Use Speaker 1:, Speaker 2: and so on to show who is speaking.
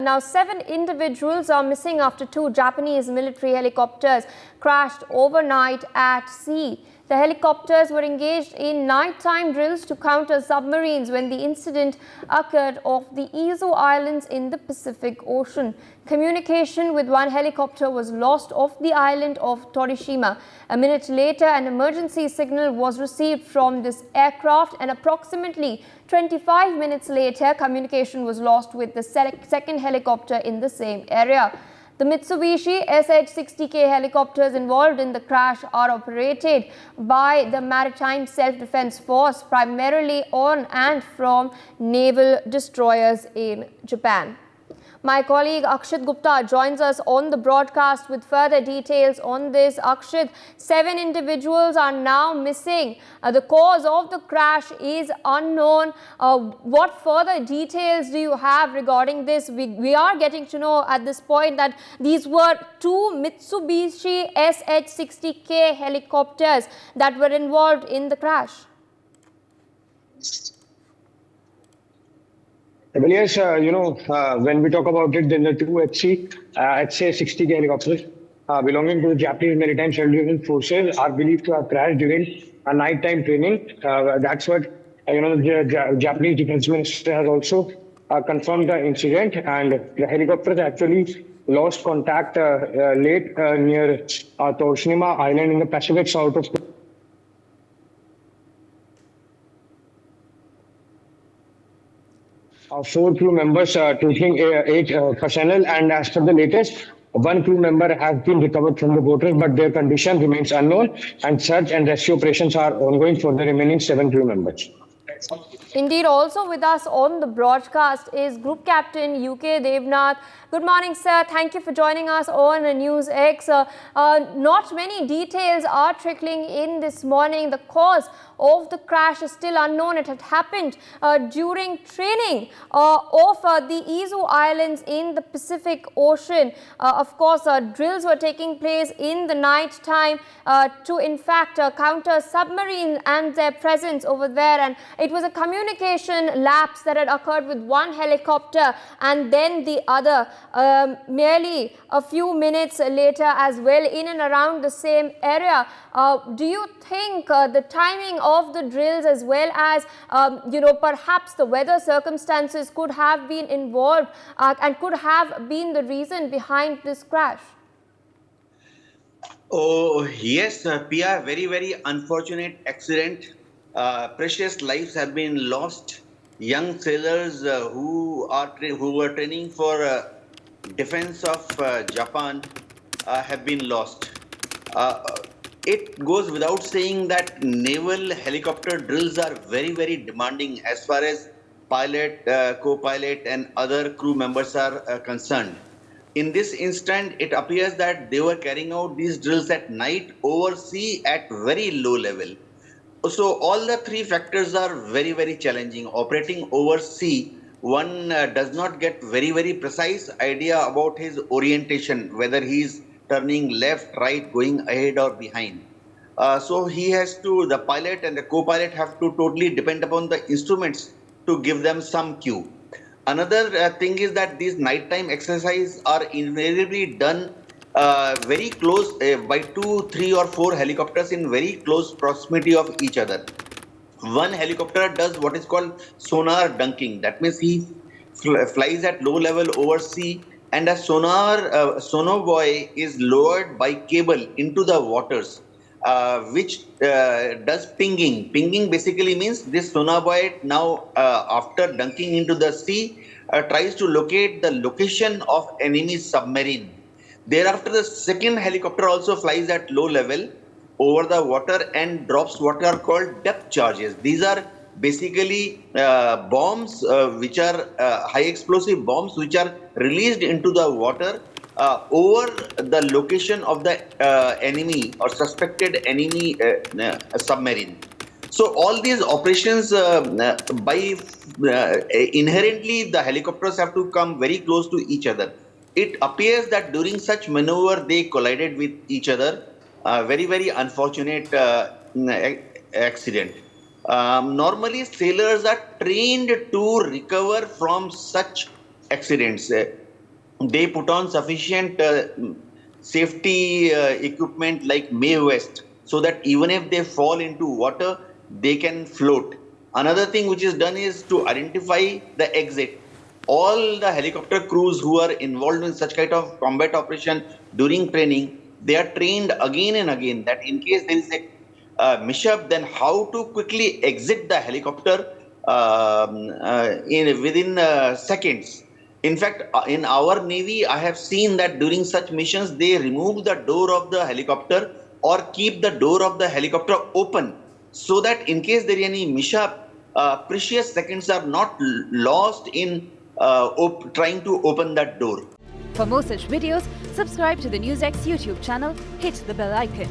Speaker 1: Now, 7 individuals are missing after 2 Japanese military helicopters crashed overnight at sea. The helicopters were engaged in nighttime drills to counter submarines when the incident occurred off the Izu Islands in the Pacific Ocean. Communication with one helicopter was lost off the island of Torishima. A minute later, an emergency signal was received from this aircraft, and approximately 25 minutes later, communication was lost with the second helicopter in the same area. The Mitsubishi SH-60K helicopters involved in the crash are operated by the Maritime Self-Defense Force, primarily on and from naval destroyers in Japan. My colleague Akshit Gupta joins us on the broadcast with further details on this. Akshit, 7 individuals are now missing. The cause of the crash is unknown. What further details do you have regarding this? We are getting to know at this point that these were 2 Mitsubishi SH-60K helicopters that were involved in the crash.
Speaker 2: Well, yes, when we talk about it, then the 2 HC-60K helicopters belonging to the Japanese Maritime Self-Defense Forces are believed to have crashed during a nighttime training. That's what the Japanese Defense Minister has also confirmed the incident, and the helicopters actually lost contact late near Torishima Island in the Pacific south of 4 crew members, totaling 8 personnel, and as per the latest, 1 crew member has been recovered from the waters, but their condition remains unknown, and search and rescue operations are ongoing for the remaining 7 crew members.
Speaker 1: Indeed, also with us on the broadcast is Group Captain UK Devnath. Good morning, sir. Thank you for joining us on NewsX. Not many details are trickling in this morning. The cause of the crash is still unknown. It had happened during training of the Izu Islands in the Pacific Ocean. Of course, drills were taking place in the night time to in fact counter submarines and their presence over there, and it was a communication lapse that had occurred with one helicopter and then the other merely a few minutes later as well, in and around the same area. Do you think the timing of the drills, as well as perhaps the weather circumstances, could have been involved and could have been the reason behind this crash?
Speaker 3: Oh yes, Pia, very, very unfortunate accident. Precious lives have been lost. Young sailors who were training for defense of Japan have been lost. It goes without saying that naval helicopter drills are very, very demanding as far as pilot, co-pilot and other crew members are concerned. In this instant, it appears that they were carrying out these drills at night over sea at very low level. So all the 3 factors are very, very challenging. Operating over sea, one does not get very, very precise idea about his orientation, whether he is turning left, right, going ahead or behind. So he has to, the pilot and the co-pilot have to totally depend upon the instruments to give them some cue. Another thing is that these nighttime exercises are invariably done very close by 2, 3 or 4 helicopters in very close proximity of each other. One helicopter does what is called sonar dunking. That means he flies at low level over sea, and a sonobuoy is lowered by cable into the waters, which does pinging. Pinging basically means this sonobuoy now, after dunking into the sea, tries to locate the location of enemy submarine. Thereafter, the second helicopter also flies at low level over the water and drops what are called depth charges. These are basically bombs which are high explosive bombs which are released into the water over the location of the enemy or suspected enemy submarine. So all these operations, inherently the helicopters have to come very close to each other. It appears that during such maneuver they collided with each other. Very, very unfortunate accident. Normally sailors are trained to recover from such accidents. they put on sufficient safety equipment like May West, so that even if they fall into water, they can float. Another thing which is done is to identify the exit. All the helicopter crews who are involved in such kind of combat operation during training, they are trained again and again that in case there is a mishap, then how to quickly exit the helicopter in within seconds. In fact, in our Navy, I have seen that during such missions, they remove the door of the helicopter or keep the door of the helicopter open, so that in case there is any mishap, precious seconds are not lost in trying to open that door.
Speaker 4: For more such videos, subscribe to the NewsX YouTube channel, hit the bell icon.